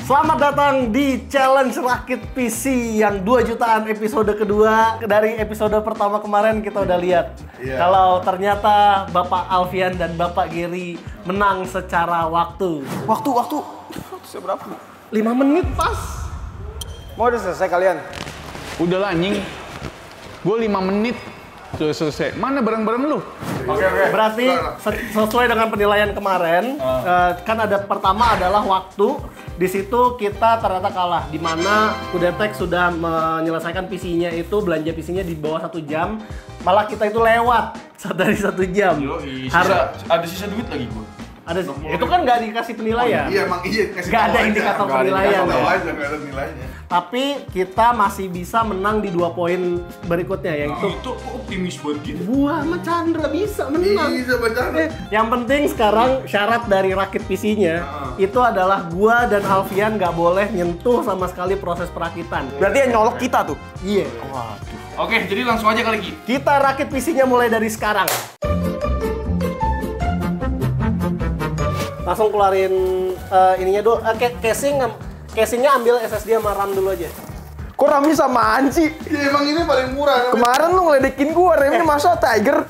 Selamat datang di Challenge Rakit PC yang 2 jutaan episode kedua. Dari episode pertama kemarin kita udah lihat kalau ternyata Bapak Alfian dan Bapak Gary menang secara waktu. Waktu seberapa? 5 menit pas. Mau udah selesai kalian? Udah lah anjing. Gue 5 menit sudah selesai. Mana barang-barang lu? Oke. Berarti sesuai dengan penilaian kemarin, kan ada pertama adalah waktu. Di situ kita ternyata kalah, di mana Kudetek sudah menyelesaikan PC-nya itu, belanja PC-nya di bawah 1 jam. Malah kita itu lewat dari 1 jam. Ada sisa duit lagi gue. Ada, itu kan nggak dikasih penilaian. Iya, emang iya. Nggak ada indikator penilaian. Nggak ada nilainya. Tapi kita masih bisa menang di 2 poin berikutnya, yaitu Itu optimis banget gitu. gua sama Chandra bisa menang. Iya, Chandra. Yang penting sekarang syarat dari rakit PC-nya itu adalah gua dan Alfian nggak boleh nyentuh sama sekali proses perakitan. Berarti yang nyolok kita tuh. Iya. Oke, jadi langsung aja kali Gi. Kita rakit PC-nya mulai dari sekarang. Langsung keluarin ininya dulu, casingnya ambil SSD sama RAM dulu aja. Kok ramnya samaan sih? Iya, emang ini paling murah. Kemarin lu ngeledekin gua, remnya masa Tiger?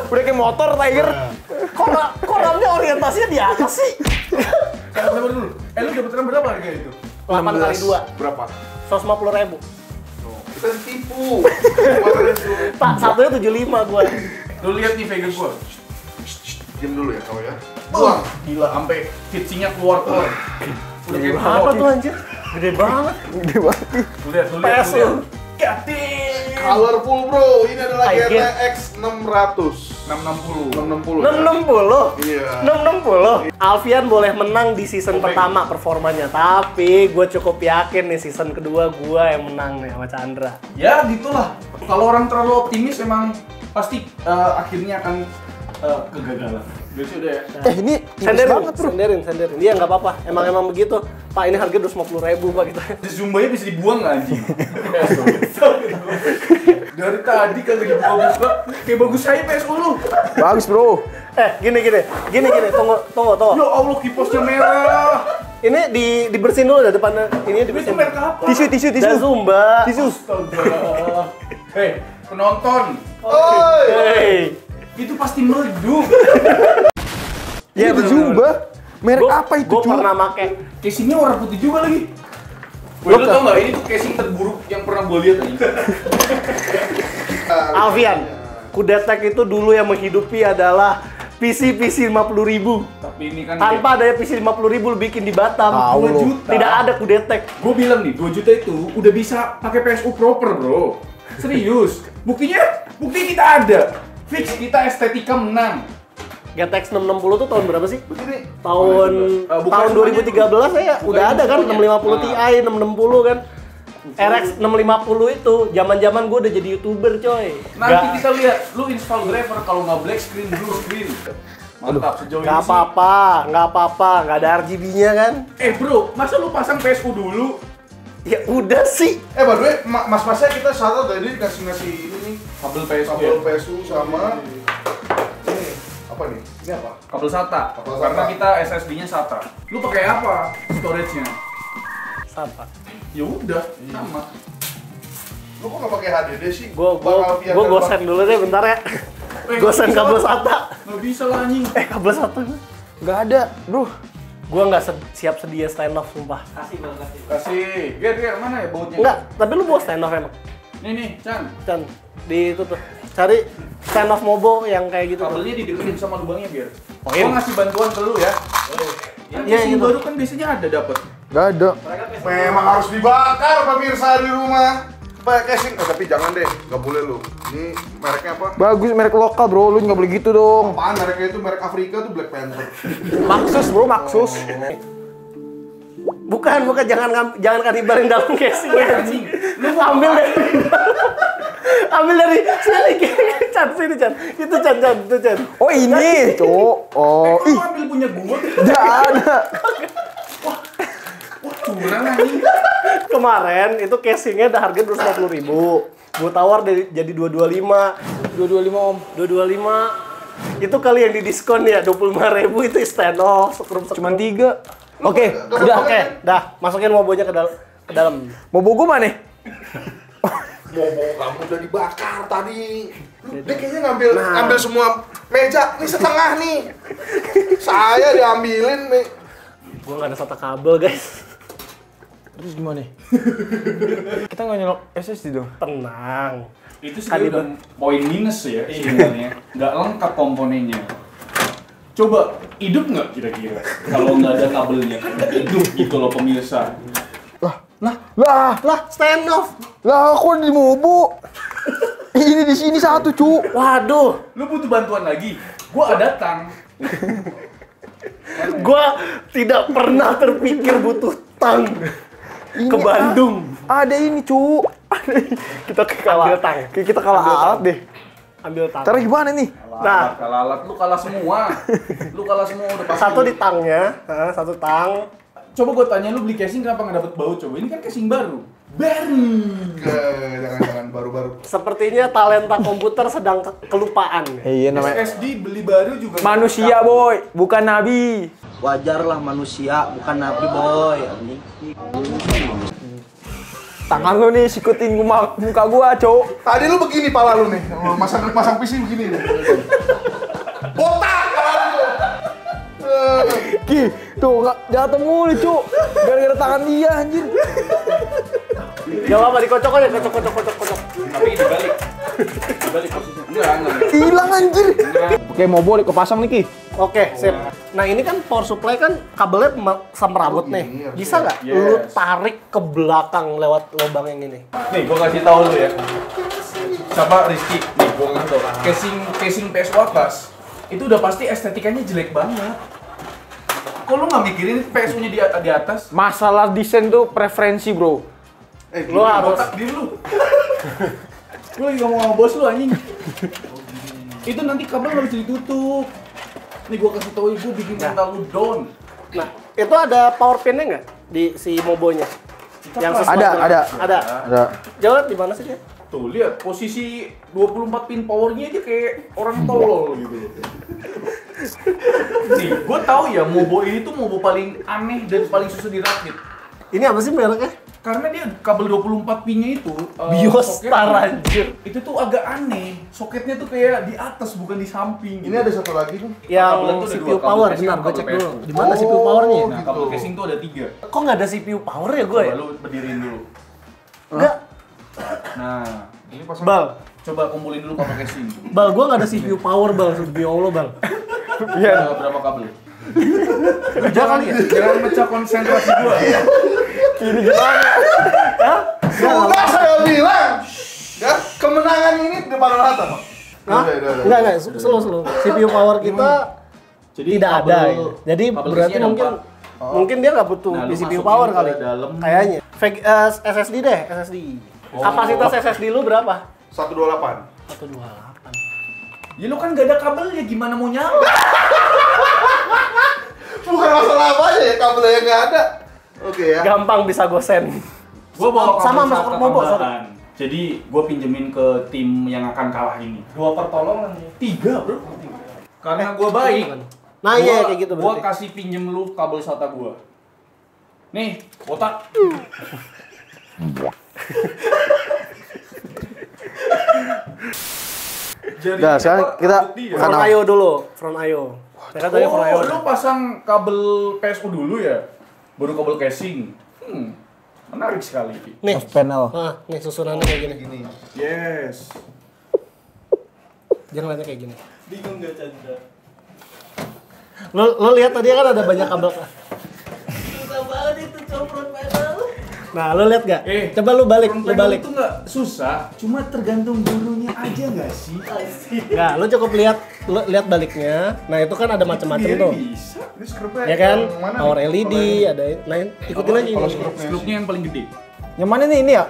Udah kayak motor Tiger. Kok RAM-nya orientasinya di atas sih? Sabar dulu. Lu dapet RAM berapa harga itu? 8 kali 2, Berapa? 150.000. Kita ditipu. Pak, satunya 75 gua. Lu lihat nih Vega gue. Diam dulu ya kau ya. Buang. Gila, sampai fitsingnya keluar. Udah kayak Apa tuh anjir? Gede banget. Gede banget. Lu lihat. PS lu. Colorful bro. Ini adalah I get. GTX 600. 660. 660. 660. Iya. 660. Alfian boleh menang di season pertama performanya, tapi gue cukup yakin nih season kedua gue yang menang nih sama Chandra. Ya gitulah. Kalau orang terlalu optimis emang pasti akhirnya akan kegagalan. Berarti udah ya. Ini tipis banget bro. Senderin. Dia nggak apa-apa. Emang begitu. Pak, ini harga 250.000 Pak kita. Zumbanya bisa dibuang nggak anjing? Dari tadi kan lagi buka-buka, kayak bagus saya PS lu. Bagus bro. Gini. Tunggu. Ya Allah, kiposnya merah. Ini dibersihin dulu dari depannya. Ini Itu dibersihin. merek apa? Tisu. Dan Zumba. Tisu. Astaga. Hei, penonton. Hey. Itu pasti meledup. Ya itu Zumba. Merek apa itu Gue cuy? pernah make. Casingnya warna putih juga lagi. Lu tau nggak, ini tuh casing terburuk yang pernah gue lihat aja. Alfian, Kudetek itu dulu yang menghidupi adalah PC 50.000. Tapi ini kan Tanpa adanya PC 50.000 lu bikin di Batam, Tahu 2 lu. juta. Tidak ada Kudetek. gue bilang nih, 2 juta itu udah bisa pakai PSU proper, bro. Serius. Bukti kita ada. Fix, kita estetika menang. GTX 660 tuh tahun berapa sih? Begini. Tahun bukan tahun semuanya 2013 ya bukan udah ada kan semuanya. 650 Ti, 660 kan. RX 650 itu zaman-zaman gue udah jadi YouTuber, coy. Nanti kita lihat, lu install driver kalau nggak black screen, blue screen. Mantap, sejauh ini Nggak sih. apa-apa, nggak ada RGB-nya kan. Bro, masa lu pasang PSU dulu? Ya udah sih. By the way, mas-masnya kita salah tadi ngasih ini nih. Kabel PSU. Kabel PSU sama ini. Apa nih? Ini apa? Kabel SATA. Kabel Karena SATA. kita SSD-nya SATA. Lu pakai apa storage-nya? Apa? Ya udah, sama. Lu kok nggak pakai HDD sih? Gue Alfian dan gosen dulu deh bentar ya. Gosen kabel SATA. Nggak bisa lah anjing. Kabel SATA. Gak ada bro. Gue nggak siap sedia stand off sumpah. Kasih. Ger, mana ya bautnya? Enggak, tapi lu bawa stand off emang. Nih, Chan. Chan, di itu tuh. Cari stand off Mobo yang kayak gitu tuh. Kabelnya dideketin sama lubangnya biar. Poin. Gua ngasih bantuan ke lu ya. Iya, Casing gitu. baru kan biasanya ada dapat. Gak ada. Memang harus dibakar pemirsa di rumah. Pakai casing, tapi jangan deh, nggak boleh lu. Ini mereknya apa? Bagus merek lokal bro. Lu nggak boleh gitu dong. Apaan mereknya itu? Merek Afrika tuh Black Panther. Maxus bro, Maxus. Bukan, jangan kanibalin dalam casingnya. Lu ambil dari sini, Chan. Itu Chan. Oh ini cok. Oh Kok ih. lu ambil punya gua? Gak ada. Wah, curang anjing. Kemarin itu casingnya udah harga 250.000. Gue tawar jadi 225. 225 om. 225. Itu kali yang didiskon ya 25.000 itu stand off. Cuman 3. Oke, udah. Oke, dah masukin mobonya ke dalam. Mobo gua mana? Mobo kamu udah dibakar tadi. Dia kayaknya ngambil semua meja. Nih setengah nih. Saya diambilin nih. Gua nggak ada SATA kabel guys. Terus gimana? Kita nggak nyolok SSD dong. Tenang. Itu sebenarnya udah poin minus ya sebenarnya. Nggak lengkap komponennya. Coba hidup nggak kira-kira kalau nggak ada kabelnya? Hidup gitu loh pemirsa. Lah, Stand off. lah aku di Mobo. Ini di sini satu, cu. Waduh, Lu butuh bantuan lagi? Gua datang. gua tidak pernah terpikir butuh tang Ini ke Bandung. Ada ini, cu. Kita Ambil tang. Kita kalah alat deh. Ambil tang. Cara gimana nih? Nah. Kalah lu kalah semua. Lu kalah semua udah pasti. Satu di tangnya, satu tang. Coba gua tanya lu beli casing kenapa nggak dapet baut coba? Ini kan casing baru. Jangan baru-baru. Sepertinya talenta komputer sedang kelupaan. Iya namanya. SSD beli baru juga. Manusia, boy, bukan nabi. Wajarlah manusia, bukan nabi boy. Tangan lu nih sikutin muka gua, cu. Tadi lu begini pala lu nih. Masang PC begini nih. Botak pala lu. Ki, tuh jatuh mulu, cu. Gara-gara tangan dia, anjir. Gak apa-apa, dikocok aja, kocok. Tapi dibalik. Dibalik posisinya. Enggak. Hilang anjir. Oke, Mobo kepasang nih, Ki. Oke, sip. Nah ini kan power supply kan kabelnya semrawut nih. Bisa nggak Yes. lu tarik ke belakang lewat lubang yang ini? Nih, gua kasih tahu lu ya. Siapa Rizky? Nih, gua kasih tahu. Casing PS Atas itu udah pasti estetikanya jelek banget. Kok lu nggak mikirin PSU-nya di atas? Masalah desain tuh preferensi, bro. Lu harus Botak diri lu. Lu lagi ngomong sama bos lu anjing. Itu nanti kabel nggak bisa ditutup. Nih gua kasih tahu ibu bikin mental lu down. Nah, itu ada power pin-nya nggak di si mobonya? Yang sesuatu. Ada. Ada. Jawab di mana sih dia? Tuh, lihat posisi 24 pin powernya aja kayak orang tolol gitu. Nih, gua tahu ya Mobo ini tuh Mobo paling aneh dan paling susah dirakit. Ini apa sih mereknya? Karena dia kabel 24 pinnya itu Biostar soketnya- anjir. Itu tuh agak aneh. Soketnya tuh kayak di atas bukan di samping. Ini ada satu lagi nih. Kabelnya Yang tuh ada CPU dua, kabel power, casing benar, sama gue kabel cek dulu. PSU. Di mana CPU powernya ya? Nah, kabel casing tuh ada 3. Kok nggak ada CPU power ya gue ya? Coba lu berdiriin dulu. Enggak. Nah, Ini pasang. Bal, coba kumpulin dulu kabel casing. Bal, gue nggak ada CPU power, Bal. Demi Allah, Bal. Iya. Berapa kabel? Kerja kali ya? Jangan mecah konsentrasi gua. Sudah saya bilang. Ya, kemenangan ini depan rata, Pak. Hah? Udah. Enggak, slow. CPU power kita Jadi tidak kabel- ada ya. Jadi kabel berarti isinya ada mungkin 4. mungkin dia nggak butuh Nah, lu CPU masukin power ke kali. dalam. Kayaknya. SSD deh, SSD. Kapasitas SSD lu berapa? 128. 128. Ya lu kan gak ada kabelnya, gimana mau nyala? Bukan masalah apa aja ya, kabelnya yang nggak ada. Oke ya. Gampang bisa gosen. Gua bawa Sama kabel masuk SATA Mobo, tambahan. Jadi gua pinjemin ke tim yang akan kalah ini. 2 pertolongan. 3, bro. Karena gua baik. Nah, iya kayak gitu Gua berarti. kasih pinjem lu kabel SATA gua. Nih, botak. Jadi Nah, sekarang kita- Front Kanan. IO dulu, front IO. Saya tadi front IO. lu pasang kabel PSU dulu ya? Baru kabel casing. Menarik sekali. Nih. Panel. Nah, nih susunannya kayak gini. Yes. Jangan lihatnya kayak gini. Bingung gak Chandra? Lo lihat tadi kan ada banyak kabel. Susah banget itu front panel. Nah, lo lihat gak? Coba lo balik, Front lo panel balik. itu nggak susah, cuma tergantung gurunya aja nggak sih? Nah, lo cukup lihat, lo lihat baliknya. Nah, itu kan ada macam-macam Dia tuh. bisa. Ini skrupnya Ya kan? yang mana Power nih? LED, ada lain. Ikutin aja Kalau ini. Skrupnya yang paling gede. Yang mana nih ini ya?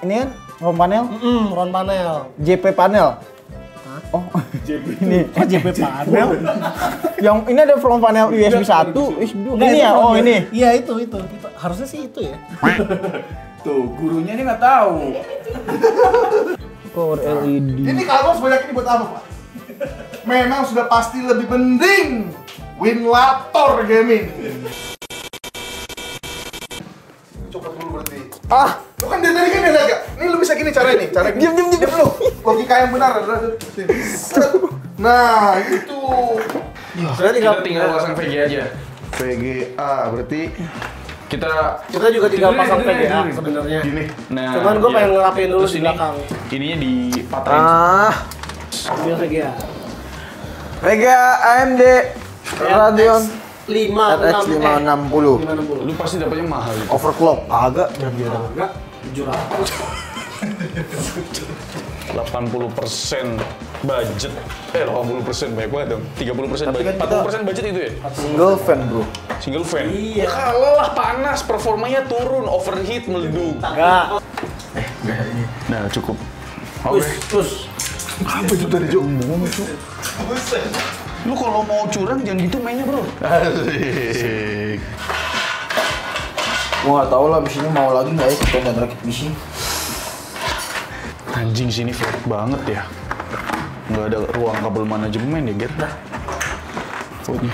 Ini kan front panel, Front panel. JP panel. Oh, ini. Oh, JP panel. Yang ini ada front panel USB 1, USB 2. Enggak, Ini itu ya? front Oh, panel. ini. Iya, itu. Harusnya sih itu ya. Tuh, gurunya ini nggak tahu. Power LED. Ini kabel sebanyak ini buat apa, Pak? Memang sudah pasti lebih penting Winlator Gaming. Lu kan dari tadi kan dia agak. Nih lu bisa gini cara ini, cara gini. Diam lu. Logika yang benar adalah nah, itu. Kita tinggal pasang VGA aja. VGA berarti Kita juga tinggal pasang VGA sebenarnya. gini. Nah, Cuman gue iya. pengen ngerapiin dulu Terus di belakang. Ininya di patrin. Ini VGA. Vega AMD Radeon 56 560 560. Lu pasti dapatnya mahal. overclock agak biar Enggak, 700. 80% budget. 80% banyak banget dong. 30% Tapi budget. kan kita- 40% budget itu ya? single fan bro. Single fan. Iya. Ya kalah lah panas, performanya turun, overheat, meleduk. Enggak. Nah, cukup. Terus. Apa itu tadi, Jo? Lu kalau mau curang jangan gitu mainnya, Bro. Asik. Gua nggak tahu lah abis ini mau lagi nggak ya kita nggak rakit PC. Anjing sini flat banget ya. Nggak ada ruang kabel manajemen ya, Ger.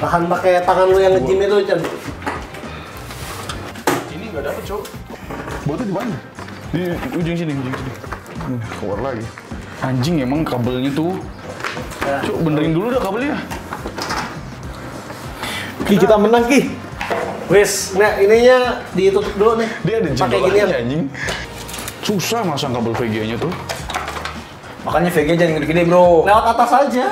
Tahan pakai tangan lu yang nge-gym itu, Chan. Ini nggak dapet, Cok. Buatnya di mana? Di ujung sini. Keluar lagi. Anjing emang kabelnya tuh. Cok, benerin dulu dah kabelnya. Ki kita menang Ki. Wis, nah ininya ditutup dulu nih. Dia ada pakai jendelanya ginian. anjing. Susah masang kabel VGA-nya tuh. Makanya Vega jangan gede-gede bro. Lewat atas aja.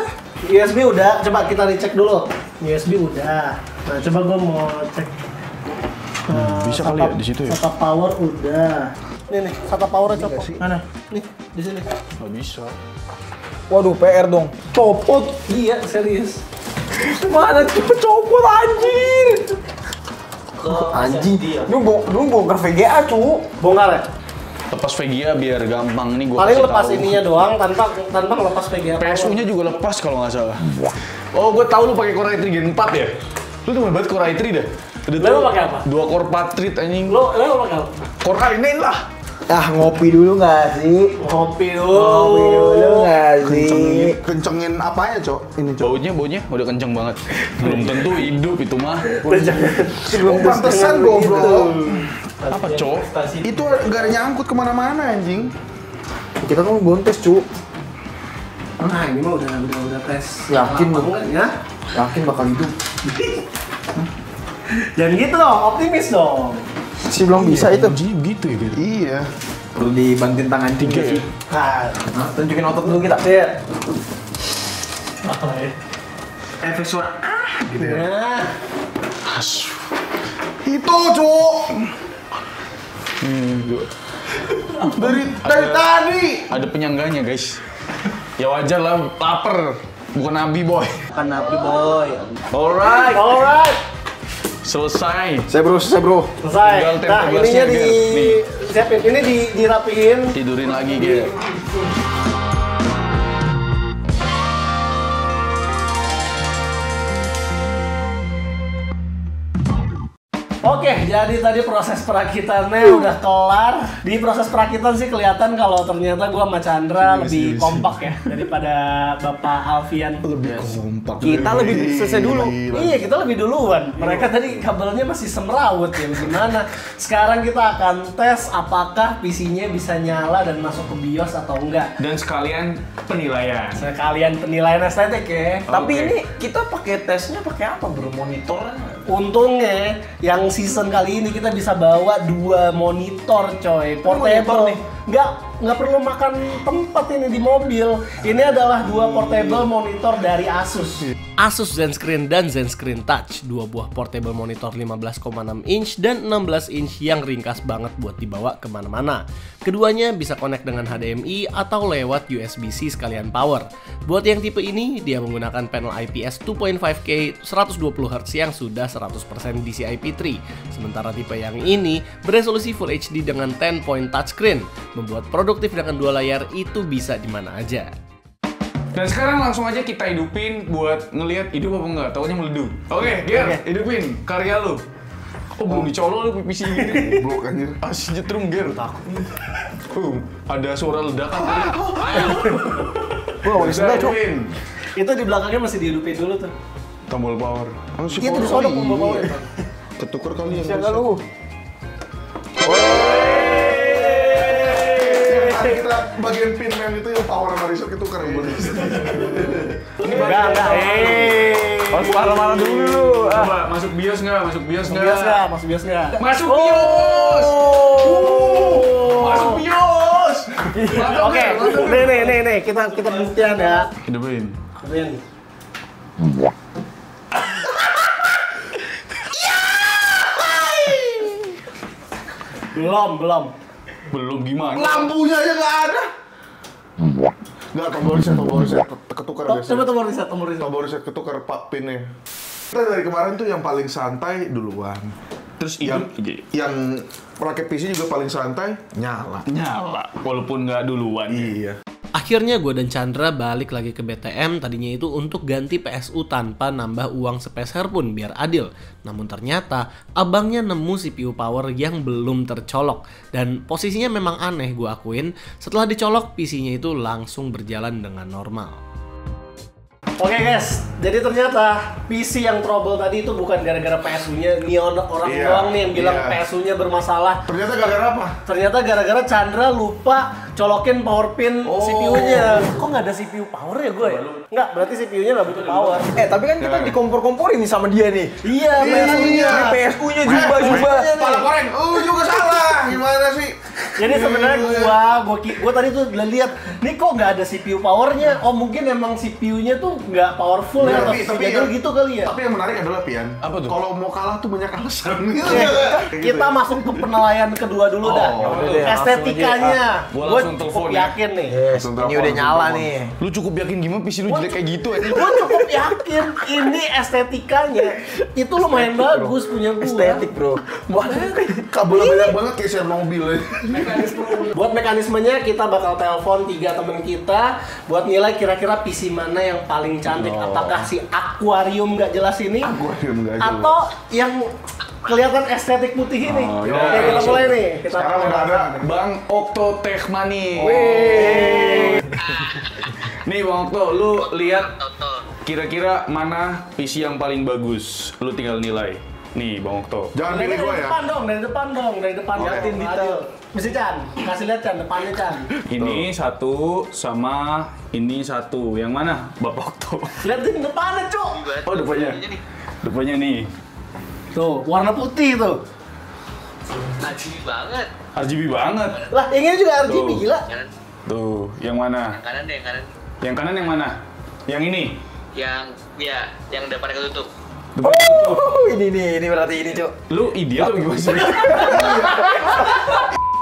USB udah, coba kita dicek dulu. USB udah. Nah, coba gua mau cek. Bisa kali ya di situ ya? SATA power udah. Nih, SATA power copot. Mana? Nih, di sini. Nggak bisa. Waduh PR dong. Copot. Iya, serius. Mana cepet copot anjir. Anjing. Lu bongkar VGA cu. Bongkar ya? Lepas VGA biar gampang nih gua. Paling kasih lepas tahu. ininya doang tanpa ngelepas VGA. PSU-nya juga lepas kalau nggak salah. Oh, gue tahu lu pakai Core i3 Gen 4 ya? Lu tuh banget Core i3 dah. Lu pakai apa? 2 core Patriot anjing. Lo pakai apa? Core i9 lah. Ah ngopi dulu nggak sih? Ngopi Ngopi dulu nggak sih? Kencengin apanya, Cok? Ini, Cok. Baunya udah kenceng banget. Belum tentu hidup itu mah. Belum pantesan goblok. Apa, Cok? Itu nggak ada nyangkut kemana-mana, anjing. Kita kan bontes cu. Nah, ini mah udah tes. Yakin lu? Enggak ya? Yakin bakal hidup. Jangan gitu dong, optimis dong. Si belum bisa itu. Anjing gitu ya, gitu. Iya. Perlu dibantuin tangan 3 ya? Nah, Tunjukin otot dulu kita. iya. Efek suara. Gitu ya. Nah, Asu. Itu, Cok. Dari tadi. Ada penyangganya, guys. Ya wajar lah, lapar. Bukan nabi, boy. Bukan nabi boy. Alright. Selesai. Saya bro. selesai. Tinggal Nah, tempel ininya gelasnya, Ger. Nih. siapin. Ini dirapiin. Tidurin lagi, Ger. Oke, jadi tadi proses perakitannya udah kelar. Di proses perakitan sih kelihatan kalau ternyata gua sama Chandra lebih kompak ya daripada Bapak Alfian. Lebih kompak. Kita lebih selesai dulu. Iya, kita lebih duluan. Mereka tadi kabelnya masih semrawut ya. Gimana? Sekarang kita akan tes apakah PC-nya bisa nyala dan masuk ke BIOS atau enggak. Dan sekalian penilaian. Sekalian penilaian estetik ya. Tapi Oke. ini kita pakai tesnya pakai apa bro? Monitor? Untungnya yang season kali ini kita bisa bawa 2 monitor coy, portable. Nggak perlu makan tempat ini di mobil. Ini adalah 2 portable monitor dari Asus. Asus ZenScreen dan ZenScreen Touch, 2 buah portable monitor 15,6 inch dan 16 inch yang ringkas banget buat dibawa kemana-mana. Keduanya bisa connect dengan HDMI atau lewat USB-C sekalian power. Buat yang tipe ini, dia menggunakan panel IPS 2.5K 120Hz yang sudah 100% DCI-P3. Sementara tipe yang ini beresolusi Full HD dengan 10-point touchscreen, membuat produktif dengan 2 layar itu bisa di mana aja. Dan sekarang langsung aja kita hidupin buat ngelihat hidup apa enggak, taunya meleduk. Oke, Ger, hidupin karya lu. Oh, belum dicolok lu pipisi gini. Goblok anjir. Asli nyetrum, Ger. Takut. Ada suara ledakan. Gua nggak bisa cok. Hidupin. Itu di belakangnya masih dihidupin dulu tuh. Tombol power. Iya tuh disodok tombol power. Ketuker kali ya. Siapa lu? tadi kita bagian pin yang itu yang power sama reset itu keren. Enggak. Harus marah-marah dulu. Coba masuk bios nggak? Masuk bios nggak? Masuk bios nggak? Masuk bios! Masuk bios! Oke, nih, kita buktian ya. Hidupin. Buktian. Belum gimana? Lampunya aja nggak ada. Nggak, tombol reset ketukar biasa. Coba tombol reset. Tombol reset ketukar pak pinnya. Kita dari kemarin tuh yang paling santai duluan. Terus yang rakit PC juga paling santai nyala. walaupun nggak duluan. Iya. Akhirnya gue dan Chandra balik lagi ke BTM, tadinya itu untuk ganti PSU tanpa nambah uang sepeser pun biar adil. Namun ternyata abangnya nemu CPU power yang belum tercolok. Dan posisinya memang aneh gue akuin, setelah dicolok PC-nya itu langsung berjalan dengan normal. Oke guys, jadi ternyata PC yang trouble tadi itu bukan gara-gara PSU-nya. Neon orang doang nih yang bilang PSU-nya bermasalah. Ternyata gara-gara apa? Ternyata gara-gara Chandra lupa colokin power pin CPU-nya. Kok nggak ada CPU power ya gue ya? Nggak, berarti CPU-nya nggak butuh power. Tapi kan kita dikompor-komporin nih sama dia nih. Iya, PSU-nya. PSU-nya juga. Pala koreng, juga salah. Gimana sih? Jadi sebenarnya gua tadi tuh lihat, nih kok nggak ada CPU powernya? Oh mungkin emang CPU-nya tuh nggak powerful ya, atau jadul gitu kali ya? Tapi yang menarik adalah Pian, apa tuh? Kalau mau kalah tuh banyak alasan. Kita masuk ke penilaian kedua dulu dah. Estetikanya, gue cukup yakin nih. Ini udah nyala nih. Lu cukup yakin gimana PC lu jelek kayak gitu aja? Gue cukup yakin ini estetikanya itu lumayan bagus punya gue. Estetik bro. Kabelnya banyak banget kayak share mobil ya. Buat mekanismenya kita bakal telepon 3 temen kita buat nilai kira-kira PC mana yang paling cantik. Apakah si akuarium nggak jelas ini atau yang kelihatan estetik putih ini. Oke, kita mulai nih. Sekarang udah ada Bang Okto Tech Money. Nih Bang Okto, lu lihat kira-kira mana PC yang paling bagus. Lu tinggal nilai. Nih Bang Okto. Jangan pilih gue ya. Dari depan. Liatin detail. Mesti Chan, kasih lihat Chan, depannya Chan. Ini satu sama ini satu. Yang mana Bapak Okto? Liatin depannya, Cuk. Oh, depannya. Depannya nih. Tuh, warna putih tuh. RGB banget. Lah, yang ini juga RGB Tuh. gila. Tuh, yang mana? Yang kanan deh, yang kanan. Yang kanan yang mana? Yang ini. Yang depannya ketutup. Ini berarti ini, Cuk. Lu ideal atau gimana sih?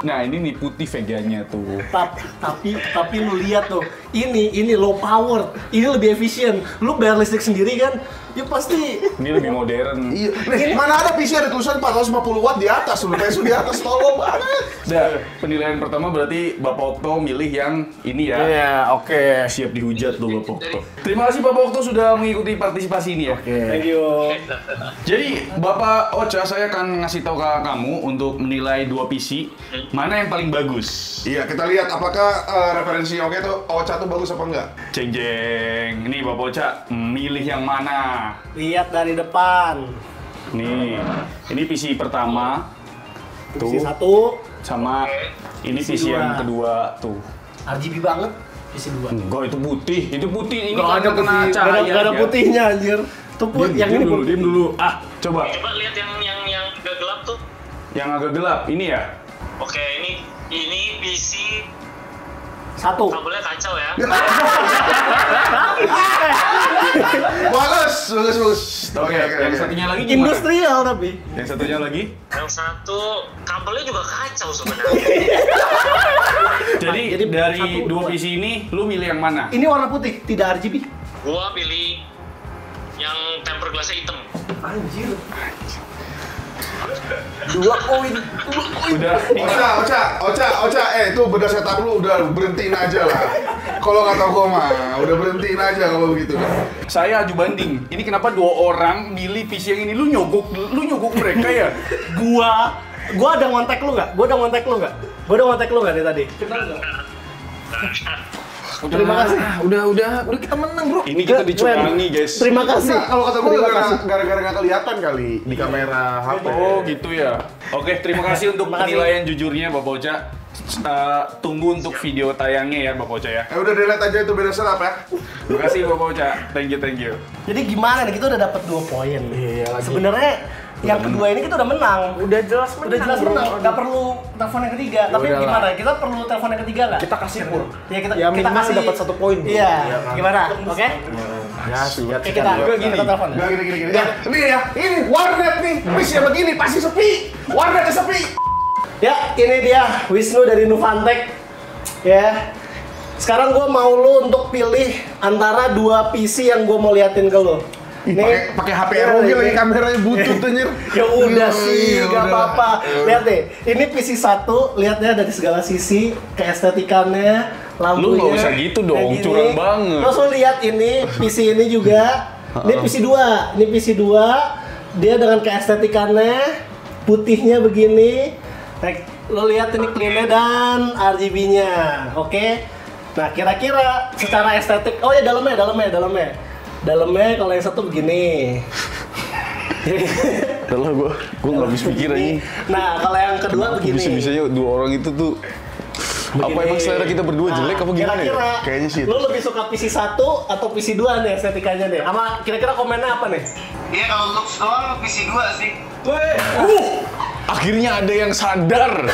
Nah, ini nih putih Vega-nya tuh. Tapi lu lihat tuh, ini low power, ini lebih efisien. Lu bayar listrik sendiri kan? Ya pasti. Ini lebih modern. Iya. Nih, mana ada PC ada tulisan 450 watt di atas, lu PSU di atas tolong banget. Nah, penilaian pertama berarti Bapak Okto milih yang ini ya. Iya, oke. Siap dihujat lu Bapak Okto. Terima kasih Bapak Okto sudah mengikuti partisipasi ini ya. Thank you. Jadi Bapak Ocha, saya akan ngasih tahu ke kamu untuk menilai 2 PC mana yang paling bagus. Iya, kita lihat apakah referensi Oke tuh Ocha tuh bagus apa enggak. Jeng jeng. Ini Bapak Ocha milih yang mana? Lihat dari depan. Nih, ini PC pertama. PC Tuh. 1, Sama ini PC yang kedua tuh. RGB banget. PC 2. Enggak, itu putih. Itu putih. Ini Nggak kan ada kena putih, cahaya. nggak ada putihnya anjir. Tuh yang ini putih. Diam dulu. Ah, coba. Coba lihat yang agak gelap tuh. Yang agak gelap ini ya. Oke, ini PC 1. kabelnya kacau ya. Bagus. Oke, yang satunya lagi gimana? Industrial tapi. Yang satunya lagi? Yang satu kabelnya juga kacau sebenarnya. Jadi dari satu, 2 PC ini, lu milih yang mana? Ini warna putih, tidak RGB. Gua pilih yang tempered glass-nya hitam. Anjir. 2 koin. Udah. Ocha, itu beda setup lu udah berhentiin aja lah. Kalau nggak tahu gua mah, udah berhentiin aja kalau begitu. Saya aju banding. Ini kenapa 2 orang milih PC yang ini? Lu nyogok mereka ya? Gua ada ngontek lu nggak? Gua udah ngontek lu nggak dari tadi? Kenal nggak? Terima kasih. Udah kita menang, Bro. Ini kita dicurangi, guys. Terima kasih. Kalau kata gua gara-gara nggak kelihatan kali di kamera HP. Oh, gitu ya. Oke, terima kasih untuk penilaian jujurnya Bapak Ocha. tunggu untuk video tayangnya ya Bapak Ocha ya. Udah delete aja itu beda serap ya. Terima kasih Bapak Ocha. Thank you. Jadi gimana nih, kita udah dapat 2 poin. Iya, lagi. Sebenarnya yang kedua ini kita udah menang. Udah jelas menang. Udah jelas bro. menang. Nggak perlu telepon yang ketiga. Tapi udahlah. gimana? Kita perlu telepon yang ketiga nggak? Kita kasih pur. Ya kita Ya, kita minimal kasih dapat 1 poin. bro. Iya. Gimana? Oke? Ya, siap. Oke, kita telepon. Nah, gini. Ya, ini warnet nih. Bisa begini pasti sepi. Warnetnya sepi. Ya, ini dia Wisnu dari Nuvantek. Ya. Sekarang gue mau lu untuk pilih antara 2 PC yang gue mau liatin ke lu. Pakai HP ROG lagi, kameranya butut anjir. Ya udah sih, Iya, nggak udah. apa-apa. Lihat deh, ini PC 1, lihatnya dari segala sisi, keestetikannya, lampunya. Lu nggak usah gitu dong, kayak gini. curang banget. Terus lu lihat ini PC ini juga, ini PC 2, dia dengan keestetikannya, putihnya begini. Lu lihat ini clean-nya dan RGB-nya, oke? Nah, kira-kira secara estetik, oh ya dalamnya. Dalamnya kalau yang satu begini. Udah gue nggak habis pikir ini. Nah, kalau yang kedua begini. Bisa-bisanya 2 orang itu tuh apa emang selera kita berdua jelek apa gimana ya? Kira-kira, Kayaknya sih. lu lebih suka PC 1 atau PC 2 nih estetikanya deh? Sama kira-kira komennya apa nih? Iya kalau looks doang PC 2 sih. Akhirnya ada yang sadar.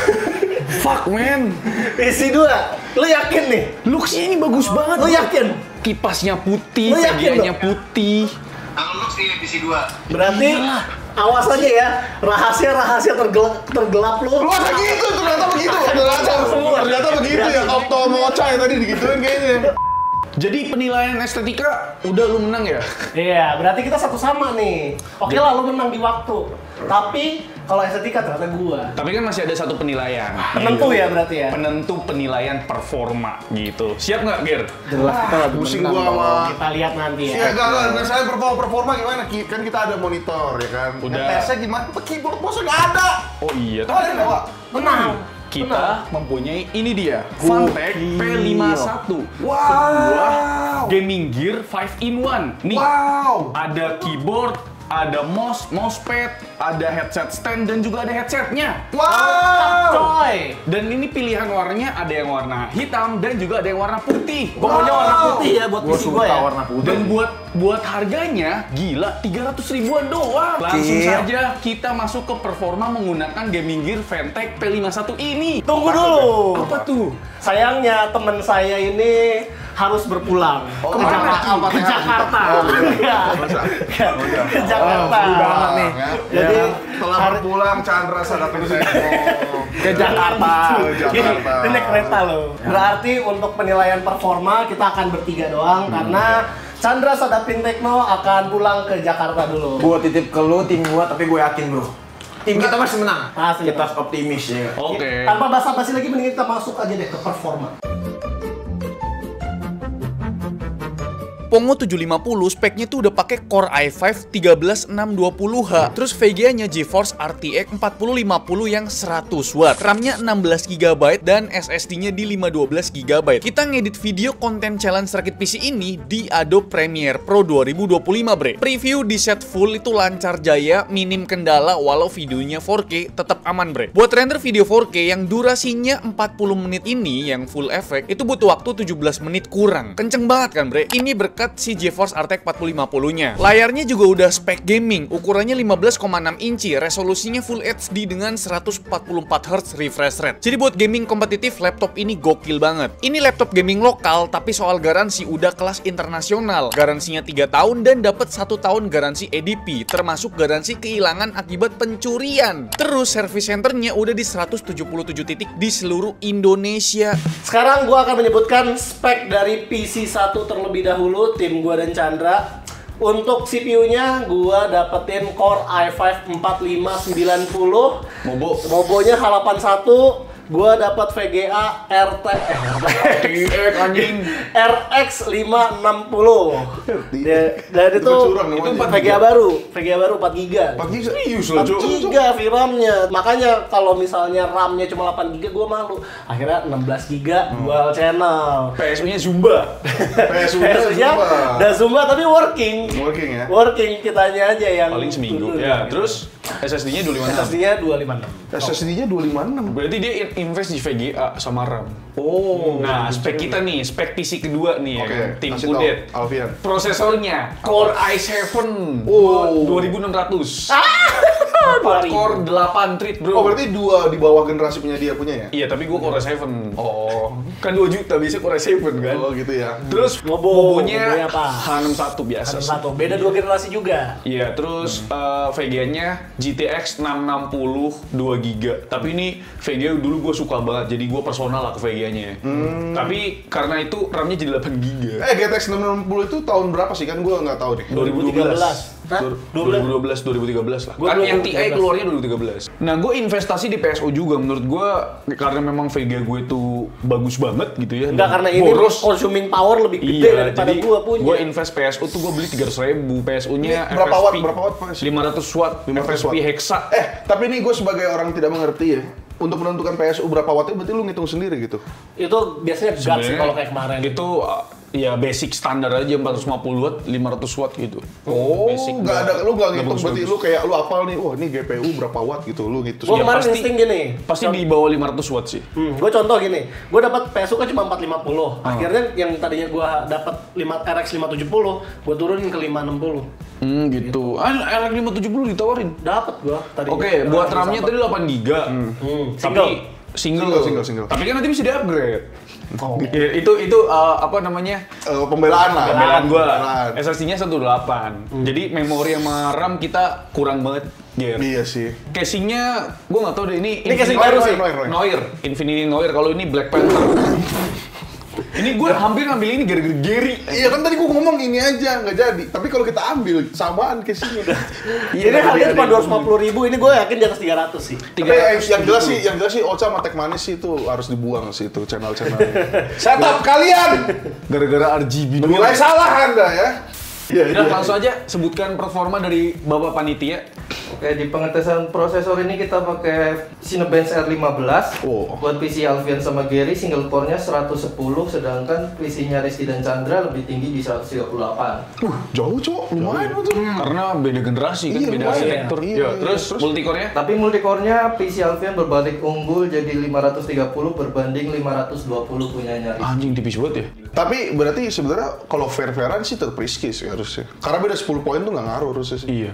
Fuck man. PC 2, lu yakin nih? Looks-nya ini bagus banget. Lu yakin? Kipasnya putih, Lu yakin, VGA-nya putih. Kalau looks iya PC 2. Berarti awas aja ya, rahasia tergelap lu. Lu ada gitu, ternyata begitu. Ternyata begitu ya. Okto Mocha ya tadi digituin kayaknya. Jadi penilaian estetika udah lu menang ya? Iya, berarti kita satu sama nih. Oke lah, lu menang di waktu. Tapi kalau estetika ternyata gua. Tapi kan masih ada satu penilaian. Penentu ya berarti ya. Penentu penilaian performa gitu. Siap nggak, Ger? Jelas kita lagi Pusing menang, gua Bang. sama. Kita lihat nanti ya. Iya, enggak. Saya performa gimana? Kan kita ada monitor ya kan. Udah. Tesnya gimana? Keyboard bosnya nggak ada. Oh iya. Oh, ada bawa. Menang. Kita mempunyai ini dia, Funtech P51. Wow. Sebuah gaming gear 5-in-1. Nih, Wow. ada keyboard, ada mousepad, ada headset stand dan juga ada headsetnya. Wow. Coy. Dan ini pilihan warnanya ada yang warna hitam dan juga ada yang warna putih. Gua maunya warna putih ya buat PC gua ya. warna putih. Dan buat harganya gila 300 ribuan doang. Langsung saja kita masuk ke performa menggunakan gaming gear Funtech P51 ini. Tunggu dulu. Apa tuh? Sayangnya teman saya ini harus berpulang ke Jakarta. Ke Jakarta. Iya. Ke Jakarta. banget nih. Jadi Setelah berpulang Chandra Sadapin ke Jakarta. Ke Jakarta. Ini naik kereta loh. Berarti untuk penilaian performa kita akan bertiga doang karena Chandra Sadapin Tekno akan pulang ke Jakarta dulu. Gua titip ke lu tim gua, tapi gue yakin bro. Tim kita masih menang. Pasti. Kita harus optimis ya. Oke. Tanpa basa-basi lagi mending kita masuk aja deh ke performa. Pongo 750 speknya tuh udah pakai Core i5 13620H, terus VGA-nya GeForce RTX 4050 yang 100 watt, RAM-nya 16GB dan SSD-nya di 512GB. Kita ngedit video konten challenge rakit PC ini di Adobe Premiere Pro 2025, bre. Preview di set full itu lancar jaya, minim kendala walau videonya 4K tetap aman, bre. Buat render video 4K yang durasinya 40 menit ini yang full effect itu butuh waktu 17 menit kurang. Kenceng banget kan, bre? Ini berkat si GeForce RTX 4050-nya. Layarnya juga udah spek gaming, ukurannya 15,6 inci, resolusinya Full HD dengan 144Hz refresh rate. Jadi buat gaming kompetitif, laptop ini gokil banget. Ini laptop gaming lokal, tapi soal garansi udah kelas internasional. Garansinya 3 tahun dan dapat 1 tahun garansi EDP, termasuk garansi kehilangan akibat pencurian. Terus service centernya udah di 177 titik di seluruh Indonesia. Sekarang gua akan menyebutkan spek dari PC1 terlebih dahulu, tim gua dan Chandra. Untuk CPU-nya gua dapetin Core i5 4590. Mobonya H81. Gua dapat VGA RX 560. Dan itu VGA baru 4 GB. 4 GB serius 4 GB VRAM-nya. Makanya kalau misalnya RAM-nya cuma 8 GB gua malu. Akhirnya 16 GB dual channel. PSU-nya Zumba. PSU-nya udah Zumba tapi working. Working ya. Working kitanya aja yang Paling seminggu. Ya, terus SSD-nya 256. SSD-nya 256. SSD-nya 256. Berarti dia invest di VGA sama RAM. Oh. Nah, spek kita nih, spek PC kedua nih ya Oke, kan, tim kasih tahu, Kudet. Alfian. Prosesornya Core i7 2600. 4 core 8 thread, bro. Oh, berarti 2 di bawah generasi punya dia punya ya? Iya, tapi gua Core i7. Oh. Kan 2 juta biasanya Core i7 kan. Oh, gitu ya. Terus Mobonya apa? H61 biasa. Satu, beda 2 generasi juga. Iya, terus VGA-nya GTX 660 2GB. Tapi ini VGA dulu gue suka banget, jadi gue personal lah ke VGA-nya. Tapi karena itu RAM-nya jadi 8GB. GTX 660 itu tahun berapa sih? Kan gue nggak tahu deh. 2012. 13 2013 lah. Gua Kan yang 2013. TI keluarnya 2013. Nah, gue investasi di PSO juga. Menurut gue, karena memang VGA gue itu bagus banget gitu ya. Enggak, karena ini boros. consuming power lebih gede Iya, daripada jadi gua punya. gue invest PSO tuh gue beli 300.000. PSO-nya Ini berapa watt? FSP Berapa watt, Pak? 500 watt. 500 FSP watt. hexa. Tapi ini gue sebagai orang tidak mengerti ya. Untuk menentukan PSU berapa wattnya berarti lu ngitung sendiri gitu. Itu biasanya gas sih Sebenarnya kalau kayak kemarin. Itu ya basic standar aja 450 watt, 500 watt gitu. Oh, Basic nggak ada, lu nggak ngitung bagus, berarti bagus. lu kayak lu apal nih, wah ini GPU berapa watt gitu, lu ngitung. Gua Ya, kemarin pasti- insting gini. Pasti di bawah 500 watt sih. Gue contoh gini, gue dapat PSU kan cuma 450. Ah. Akhirnya yang tadinya gue dapat RX 570, gue turunin ke 560. Gitu. RX 570 ditawarin. Dapat gue tadi. Oke, buat RAM-nya tadi 8 GB. Tapi single. Single. Tapi kan nanti bisa di-upgrade. Oh. Ya, itu apa namanya? Pembelaan lah. Pembelaan gua. Pembelaan. SSD-nya 128. Jadi memori sama RAM kita kurang banget, Ger. Iya sih. Casingnya, gue nggak tahu deh ini. Ini casing Infinity baru sih. Noir, Infinity Noir. Kalau ini Black Panther. Ini gue hampir ngambil ini gara-gara Gary. Iya kan tadi gua ngomong ini aja nggak jadi. Tapi kalau kita ambil samaan casingnya. Ini harganya cuma 250.000, ini gue yakin di atas 300 sih. Tapi yang jelas sih Ocha sama Tech Manis sih itu harus dibuang sih itu channel-channel. Setup kalian. Gara-gara RGB Menilai salah Anda ya. Iya, Udah langsung aja sebutkan performa dari Bapak Panitia. Oke, di pengetesan prosesor ini kita pakai Cinebench R15. Oh. Buat PC Alfian sama Gary single core-nya 110, sedangkan PC-nya Rizky dan Chandra lebih tinggi di 138. Jauh cok, lumayan tuh. Karena beda generasi kan, Iya, beda lumayan. arsitektur. Iya, Ya, iya. terus Terus? multicore-nya? Tapi multicore-nya PC Alfian berbalik unggul jadi 530 berbanding 520 punyanya Rizky. Anjing tipis banget ya. Tapi berarti sebenarnya kalau fair-fairan sih tetap risky sih harusnya. Karena beda 10 poin tuh nggak ngaruh harusnya sih. Iya.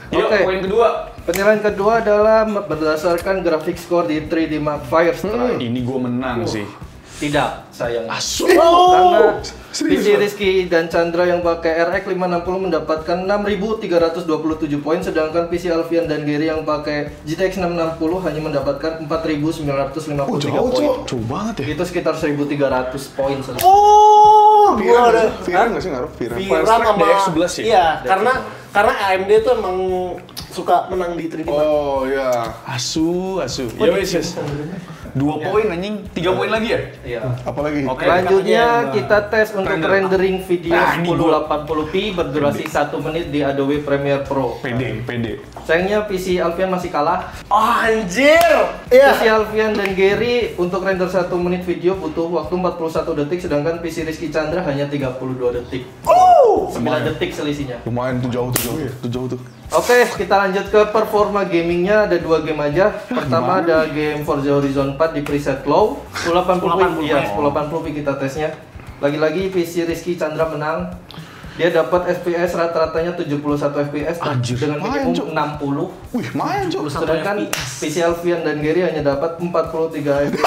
Yuk, Oke. poin kedua. Penilaian kedua adalah berdasarkan grafik score di 3D Mark Firestrike. Ini gue menang sih. Tidak, sayang. Asu. Karena serius, PC Bang? Rizky dan Chandra yang pakai RX 560 mendapatkan 6.327 poin, sedangkan PC Alfian dan Gary yang pakai GTX 660 hanya mendapatkan 4.953 Jauh poin. cok. Jauh banget ya. Itu sekitar 1.300 poin. Oh, Viral nggak sih? Viral nggak sih ngaruh? Viral. Viral Firestrike sama DX11 ya? Iya, karena AMD tuh emang suka menang di 3D Mark. Oh ya. Asu. Ya wes. 2 poin anjing, 3 poin lagi ya? Iya. Apalagi? Oke. Selanjutnya kita tes untuk rendering video Ah, ini 1080p berdurasi 1 menit di Adobe Premiere Pro. PD. Sayangnya PC Alfian masih kalah. Anjir. PC Iya. Alfian dan Gary untuk render 1 menit video butuh waktu 41 detik, sedangkan PC Rizky Chandra hanya 32 detik. 9 detik selisihnya. Lumayan tuh jauh tuh. Oke, kita lanjut ke performa gamingnya. Ada 2 game aja. Pertama ada game Forza Horizon 4 di preset low 1080p. Iya, 1080p kita tesnya. Lagi-lagi PC Rizky Chandra menang. Dia dapat FPS rata-ratanya 71 FPS Anjir, dengan lumayan, minimum Cuk. 60. Wih, lumayan cok. Sedangkan PC Alfian dan Gary hanya dapat 43 FPS.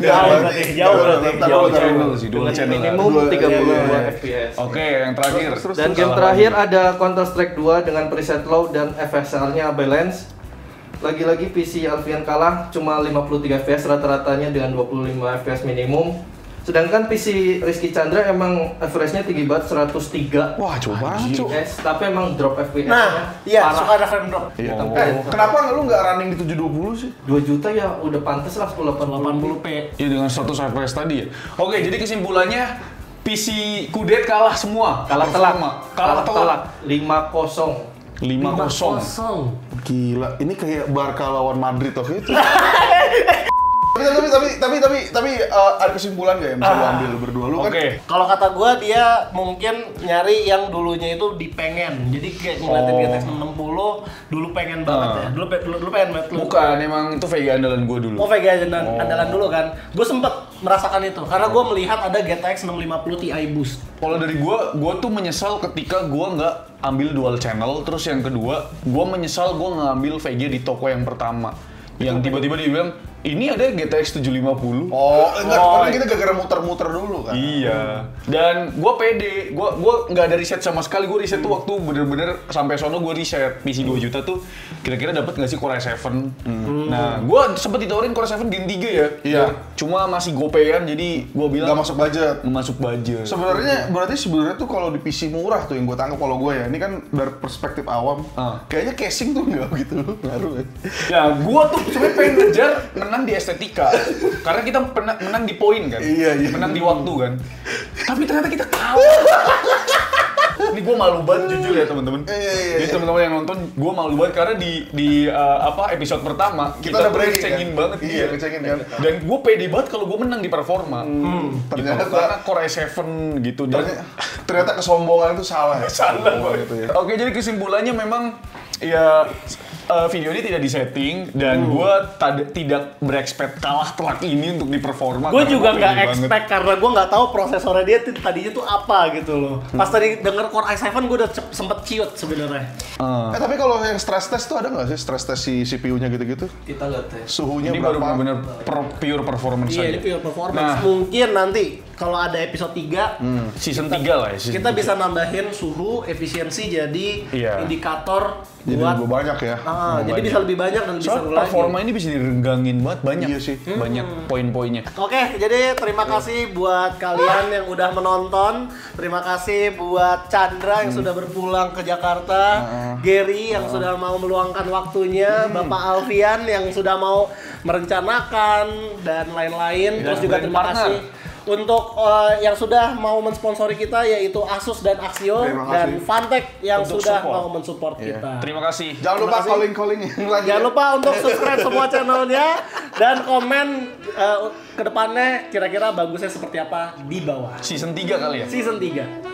Jauh channel sih, dual Dengan channel. minimum 32 FPS. Oke, yang terakhir. Dan game terakhir ada Counter Strike 2 dengan preset low dan FSR-nya balance. Lagi-lagi PC Alfian kalah cuma 53 FPS rata-ratanya dengan 25 FPS minimum. Sedangkan PC Rizky Chandra emang average-nya tinggi banget 103 Wah, coba cok. FPS, tapi emang drop FPS-nya Nah, iya, parah. suka ada frame drop. Iya. Kenapa lu nggak running di 720 sih? 2 juta ya udah pantes lah 1080p. 80p. Ya dengan 100 FPS tadi ya. Oke, jadi kesimpulannya PC Kudet kalah semua. Kalah telak. Kalah telak. 5-0. 5-0. Kosong. Gila, ini kayak Barca lawan Madrid waktu itu. Tapi ada kesimpulan nggak yang bisa lu ambil berdua lu kan? Kalau kata gua dia mungkin nyari yang dulunya itu dipengen. Jadi kayak ngeliatin GTX 660 dulu pengen banget ya. Dulu pengen banget lu. Bukan, emang itu Vega andalan gue dulu. Oh, Vega andalan dulu kan. Gue sempet merasakan itu karena gue melihat ada GTX 650 Ti Boost. Kalau dari gue tuh menyesal ketika gue nggak ambil dual channel. Terus yang kedua, gue menyesal gue ngambil VG di toko yang pertama. Yang tiba-tiba dia bilang, ini ada GTX 750. Karena kita gara-gara muter-muter dulu kan. Iya. Dan gue pede, gue nggak ada riset sama sekali. Gue riset tuh waktu bener-bener sampai sono gue riset PC 2 juta tuh kira-kira dapat nggak sih Core i7. Nah, gue sempet ditawarin Core i7 Gen 3 ya. Iya. Cuma masih gopean, jadi gue bilang Nggak masuk budget. Sebenarnya Sebenarnya tuh kalau di PC murah tuh yang gue tangkap kalau gue ya, ini kan dari perspektif awam, kayaknya casing tuh nggak begitu ngaruh ya. Ya, gue tuh sebenarnya pengen ngejar menang di estetika, karena kita menang di poin kan, menang di waktu kan. Tapi ternyata kita kalah. Ini gue malu banget jujur ya teman-teman. Jadi teman-teman yang nonton, gue malu banget karena di episode pertama kita udah ngecengin banget. Iya, ngecengin kan. Dan gue pede banget kalau gue menang di performa. Ternyata karena Core i7 gitu. Ternyata kesombongan itu salah. Salah banget. Oke, jadi kesimpulannya memang ya video ini tidak disetting dan gue tidak berekspekt kalah telak ini untuk di performa. Gue juga nggak expect karena gue nggak tahu prosesornya dia tadinya tuh apa gitu loh. Pas tadi denger Core i7 gue udah sempet ciut sebenarnya. Tapi kalau yang stress test tuh ada nggak sih stress test si CPU-nya gitu-gitu? Kita lihat tes. Suhunya Ini berapa? baru benar-benar pure performance Iya, saja. ini pure performance. Mungkin nanti kalau ada episode 3 season 3 lah ya. Kita bisa nambahin suhu, efisiensi jadi indikator jadi buat lebih banyak ya. Jadi bisa lebih banyak dan lebih seru lagi. Performa ini bisa direnggangin banget banyak. Iya sih. Banyak poin-poinnya. Oke, jadi terima kasih buat kalian yang udah menonton. Terima kasih buat Chandra yang sudah berpulang ke Jakarta, Gary yang sudah mau meluangkan waktunya, Bapak Alfian yang sudah mau merencanakan dan lain-lain. Terus juga terima kasih untuk yang sudah mau mensponsori kita yaitu Asus dan Axio dan Fantech yang untuk sudah support. mau mensupport kita. Terima kasih. Jangan lupa calling yang lagi. Jangan lupa untuk subscribe semua channelnya dan komen ke depannya kira-kira bagusnya seperti apa di bawah. Season 3 kali ya? Season 3.